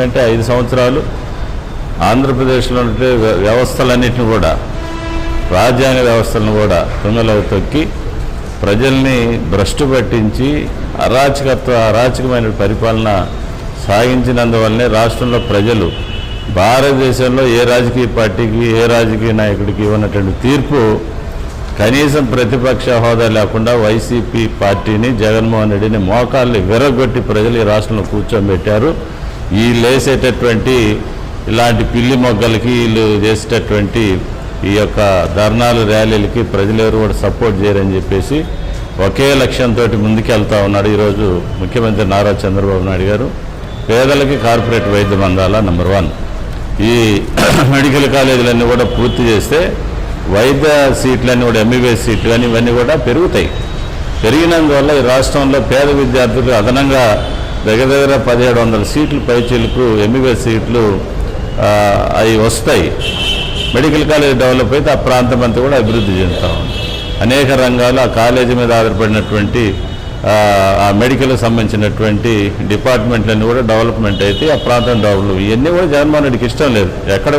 ఎందుకంటే 5 సంవత్సరాలు ఆంధ్రప్రదేశ్లో ఉండే వ్యవస్థలన్నింటినీ కూడా, రాజ్యాంగ వ్యవస్థలను కూడా తుంగలో తొక్కి ప్రజల్ని భ్రష్టు పట్టించి అరాచకమైన పరిపాలన సాగించినందువల్లనే రాష్ట్రంలో ప్రజలు భారతదేశంలో ఏ రాజకీయ పార్టీకి, ఏ రాజకీయ నాయకుడికి ఇవ్వనటువంటి తీర్పు కనీసం ప్రతిపక్ష హోదా లేకుండా వైసీపీ పార్టీని, జగన్మోహన్ రెడ్డిని మోకాళ్ళని విరగొట్టి ప్రజలు ఈ రాష్ట్రంలో కూర్చోబెట్టారు. ఈ లేసేటటువంటి ఇలాంటి పిల్లి మొగ్గలకి, వీళ్ళు చేసేటటువంటి ఈ యొక్క ధర్నాలు, ర్యాలీలకి ప్రజలెవరు కూడా సపోర్ట్ చేయరని చెప్పేసి ఒకే లక్ష్యంతో ముందుకెళ్తా ఉన్నాడు ఈరోజు ముఖ్యమంత్రి నారా చంద్రబాబు నాయుడు గారు. పేదలకి కార్పొరేట్ వైద్యం అందాలా, నెంబర్ 1. ఈ మెడికల్ కాలేజీలన్నీ కూడా పూర్తి చేస్తే వైద్య సీట్లన్నీ కూడా, ఎంబీబీఎస్ సీట్లు కానీ ఇవన్నీ కూడా పెరుగుతాయి. పెరిగినందువల్ల ఈ రాష్ట్రంలో పేద విద్యార్థులు అదనంగా దగ్గర 1700 సీట్లు పైచీలకు ఎంబీబీఎస్ సీట్లు అవి వస్తాయి. మెడికల్ కాలేజ్ డెవలప్ అయితే ఆ ప్రాంతం అంతా కూడా అభివృద్ధి చెందుతూ ఉంది. అనేక రంగాలు ఆ కాలేజీ మీద ఆధారపడినటువంటి ఆ మెడికల్కి సంబంధించినటువంటి డిపార్ట్మెంట్లన్నీ కూడా డెవలప్మెంట్ అయితే ఆ ప్రాంతం డెవలప్. ఇవన్నీ కూడా జగన్మోహన్ రెడ్డికి ఇష్టం లేదు. ఎక్కడ